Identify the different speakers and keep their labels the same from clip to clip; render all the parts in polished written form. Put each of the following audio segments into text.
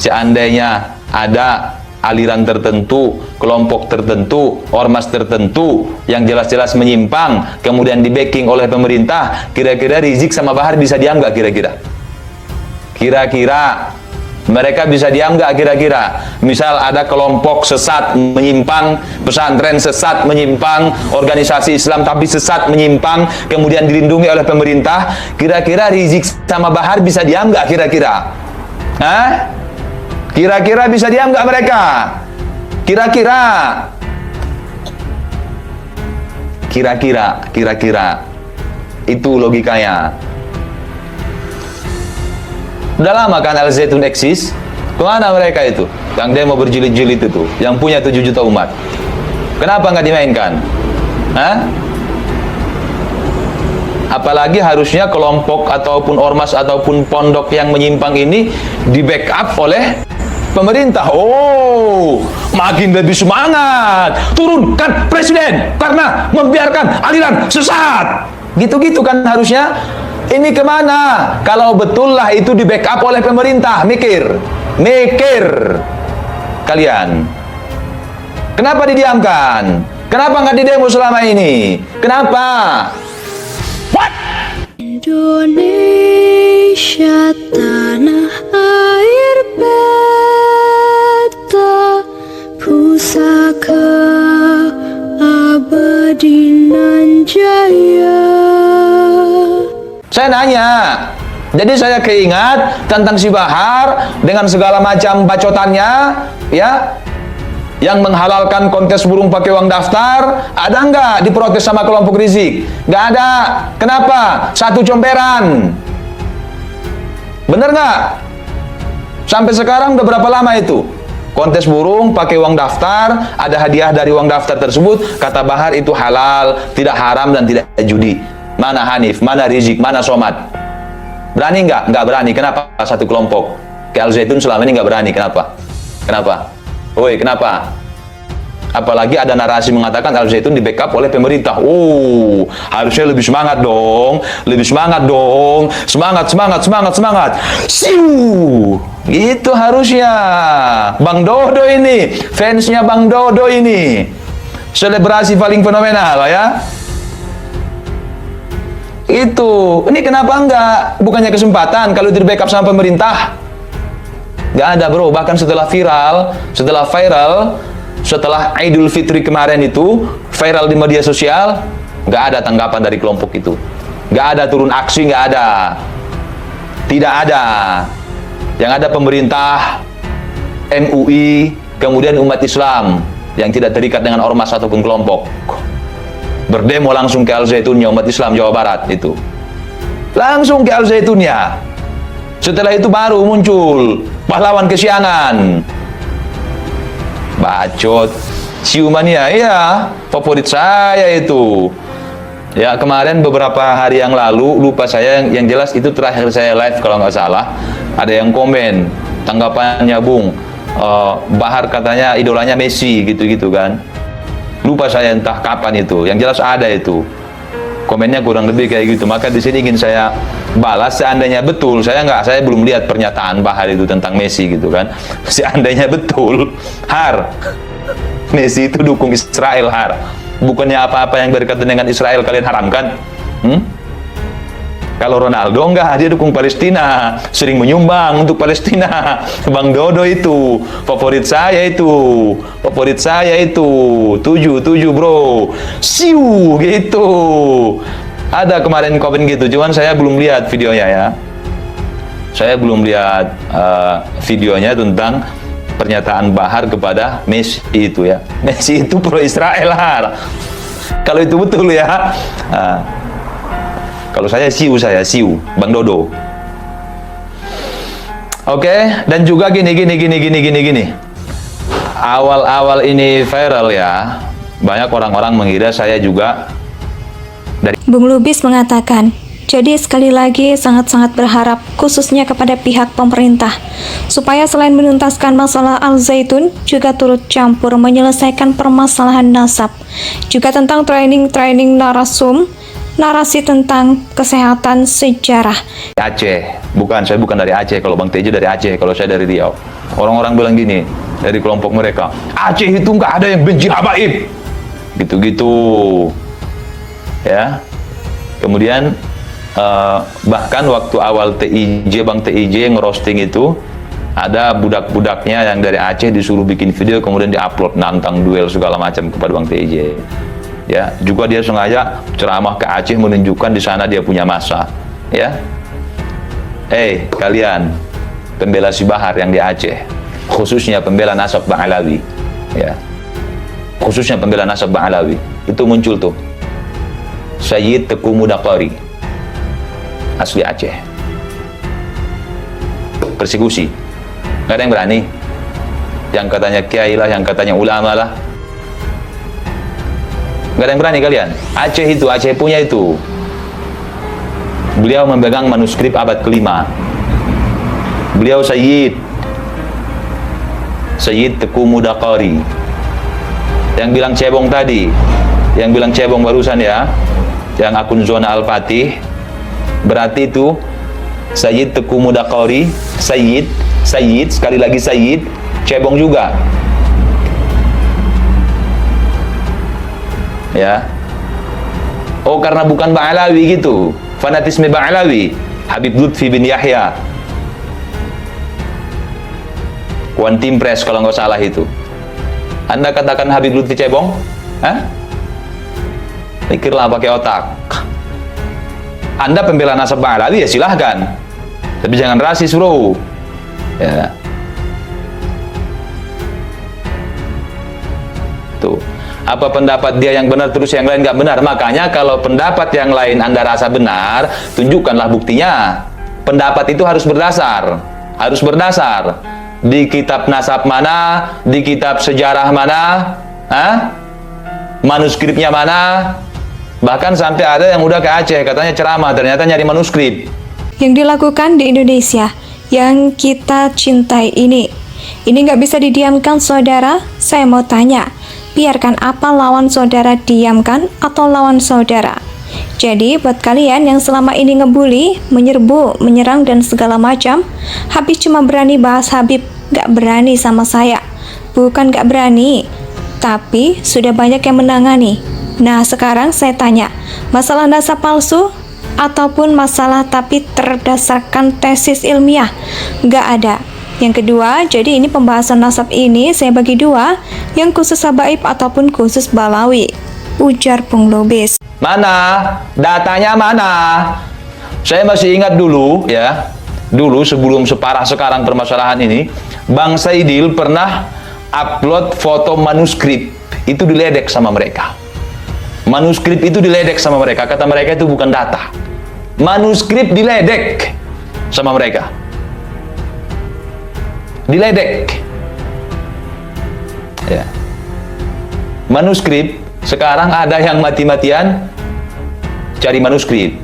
Speaker 1: seandainya ada aliran tertentu, kelompok tertentu, ormas tertentu yang jelas-jelas menyimpang, kemudian di backing oleh pemerintah, kira-kira Rizik sama Bahar bisa diam nggak kira-kira? Kira-kira mereka bisa diam nggak kira-kira? Misal ada kelompok sesat menyimpang, pesantren sesat menyimpang, organisasi Islam tapi sesat menyimpang, kemudian dilindungi oleh pemerintah, kira-kira Rizik sama Bahar bisa diam nggak kira-kira? Hah? Kira-kira bisa diam nggak mereka? Kira-kira. Kira-kira. Itu logikanya. Udah lama kan Al Zaitun eksis? Kemana mereka itu? Yang demo berjilid-jilid itu, yang punya 7 juta umat. Kenapa nggak dimainkan? Hah? Apalagi harusnya kelompok ataupun ormas ataupun pondok yang menyimpang ini di backup oleh pemerintah. Oh, makin lebih semangat. Turunkan presiden karena membiarkan aliran sesat. Gitu-gitu kan harusnya. Ini kemana? Kalau betullah itu di backup oleh pemerintah. Mikir kalian. Kenapa didiamkan? Kenapa nggak didemo selama ini? Kenapa? What?
Speaker 2: Indonesia tanah air beta, pusaka abadi nan jaya.
Speaker 1: Saya nanya, jadi saya keingat tentang si Bahar dengan segala macam bacotannya, ya, yang menghalalkan kontes burung pakai uang daftar. Ada nggak diprotes sama kelompok Rizik? Nggak ada. Kenapa? Satu comberan. Bener nggak? Sampai sekarang udah berapa lama itu? Kontes burung pakai uang daftar, ada hadiah dari uang daftar tersebut. Kata Bahar itu halal, tidak haram dan tidak judi. Mana Hanif, mana Rizik, mana Somad? Berani nggak? Nggak berani. Kenapa? Satu kelompok. Al Zaitun selama ini nggak berani. Kenapa? Kenapa? Woi, kenapa? Apalagi ada narasi mengatakan Al Zaitun di backup oleh pemerintah. Oh, harusnya lebih semangat dong. Lebih semangat dong. Semangat. Siu. Itu harusnya. Bang Dodo ini, fansnya Bang Dodo ini. Selebrasi paling fenomenal ya. Itu, ini kenapa enggak? Bukannya kesempatan kalau di backup sama pemerintah? Enggak ada bro, bahkan setelah viral, setelah Idul Fitri kemarin itu, viral di media sosial, enggak ada tanggapan dari kelompok itu. Enggak ada turun aksi, enggak ada. Tidak ada. Yang ada pemerintah, MUI, kemudian umat Islam yang tidak terikat dengan ormas ataupun kelompok. Berdemo langsung ke Al Zaitunnya umat Islam Jawa Barat itu. Langsung ke Al Zaitunnya. Setelah itu baru muncul pahlawan kesiangan. Bacot. Siumania, ya, favorit saya itu. Ya, kemarin beberapa hari yang lalu, lupa saya, yang jelas itu terakhir saya live kalau nggak salah, ada yang komen, tanggapannya Bung, Bahar katanya idolanya Messi, gitu-gitu kan. Lupa saya entah kapan itu, yang jelas ada itu. Komennya kurang lebih kayak gitu. Maka di sini ingin saya balas, seandainya betul, saya belum lihat pernyataan Bahar itu tentang Messi gitu kan. Seandainya betul, Har, Messi itu dukung Israel, Har. Bukannya apa-apa yang berkaitan dengan Israel kalian haramkan? Kalau Ronaldo enggak, dia dukung Palestina, sering menyumbang untuk Palestina. Bang Dodo itu, favorit saya itu, 7 bro, siu gitu. Ada kemarin komen gitu, cuman saya belum lihat videonya ya. Saya belum lihat videonya tentang pernyataan Bahar kepada Messi itu ya. Messi itu pro Israel, Har. Kalau itu betul ya. Kalau saya siu, Bang Dodo. Oke, dan juga gini. Awal-awal ini viral ya, banyak orang-orang mengira saya juga dari...
Speaker 3: Bung Lubis mengatakan, jadi sekali lagi sangat-sangat berharap khususnya kepada pihak pemerintah supaya selain menuntaskan masalah Al Zaitun juga turut campur menyelesaikan permasalahan nasab, juga tentang training narasum narasi tentang kesehatan sejarah.
Speaker 1: Aceh, saya bukan dari Aceh. Kalau Bang Tejo dari Aceh, kalau saya dari Riau. Orang-orang bilang gini, dari kelompok mereka, Aceh itu nggak ada yang benci habaib. Gitu-gitu. Ya. Kemudian, bahkan waktu awal TIJ, Bang TIJ ngerosting itu, ada budak-budaknya yang dari Aceh disuruh bikin video, kemudian diupload, nantang duel segala macam kepada Bang TIJ. Ya, juga dia sengaja ceramah ke Aceh menunjukkan di sana dia punya massa. Ya, kalian pembela Si Bahar yang di Aceh, khususnya pembela nasab Bang Alawi, ya, khususnya pembela nasab Bang Alawi, itu muncul tuh Sayyid Teku Mudaqari, asli Aceh, persekusi. Nggak ada yang berani. Yang katanya kiai lah, yang katanya ulama lah. Nggak ada yang berani kalian. Aceh punya itu. Beliau memegang manuskrip abad ke-5. Beliau Sayyid Teku Mudaqari. Yang bilang cebong tadi, yang bilang cebong barusan ya, yang akun Zona Al-Fatih, berarti itu Sayyid Teku Mudaqari, Sayyid, sekali lagi Sayyid, cebong juga. Ya. Oh, karena bukan Ba'alawi gitu. Fanatisme Ba'alawi. Habib Lutfi bin Yahya. One Team Press kalau nggak salah itu. Anda katakan Habib Lutfi cebong? Hah? Pikirlah pakai otak. Anda pembela nasab Ba'alawi ya silahkan. Tapi jangan rasis, bro. Ya. Tuh. Apa pendapat dia yang benar terus yang lain nggak benar? Makanya kalau pendapat yang lain Anda rasa benar, tunjukkanlah buktinya. Pendapat itu harus berdasar. Di kitab nasab mana? Di kitab sejarah mana? Manuskripnya mana? Bahkan sampai ada yang udah ke Aceh katanya ceramah, ternyata nyari manuskrip.
Speaker 3: Yang dilakukan di Indonesia yang kita cintai ini nggak bisa didiamkan, saudara. Saya mau tanya, biarkan apa lawan saudara diamkan atau lawan saudara? Jadi buat kalian yang selama ini ngebully, menyerbu, menyerang dan segala macam, Habib cuma berani bahas Habib, nggak berani sama saya. Bukan nggak berani, tapi sudah banyak yang menangani. Nah sekarang saya tanya, masalah nasab palsu ataupun masalah tapi terdasarkan tesis ilmiah? Nggak ada. Yang kedua, jadi ini pembahasan nasab ini saya bagi dua, yang khusus habaib ataupun khusus Balawi. Ujar Bung Lubis.
Speaker 1: Mana? Datanya mana? Saya masih ingat dulu ya, dulu sebelum separah sekarang permasalahan ini, Bang Saidil pernah upload foto manuskrip, itu diledek sama mereka. Manuskrip itu diledek sama mereka, kata mereka itu bukan data. Manuskrip diledek sama mereka. Diledek. Ya. Manuskrip sekarang ada yang mati-matian cari manuskrip.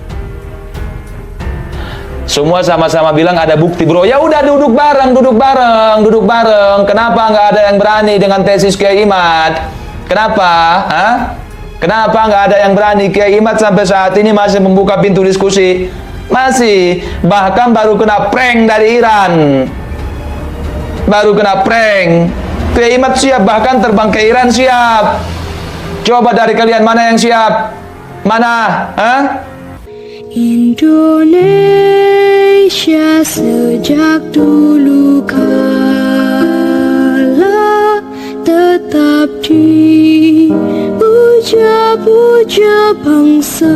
Speaker 1: Semua sama-sama bilang ada bukti, bro. Ya udah duduk bareng. Kenapa nggak ada yang berani dengan tesis Kiai Imad? Kenapa? Kenapa nggak ada yang berani? Kiai Imad sampai saat ini masih membuka pintu diskusi. Masih. Bahkan baru kena prank dari Iran. Kiai Imad siap, bahkan terbang ke Iran siap. Coba dari kalian mana yang siap? Mana?
Speaker 2: Indonesia sejak dulu kala tetap dipuja-puja bangsa.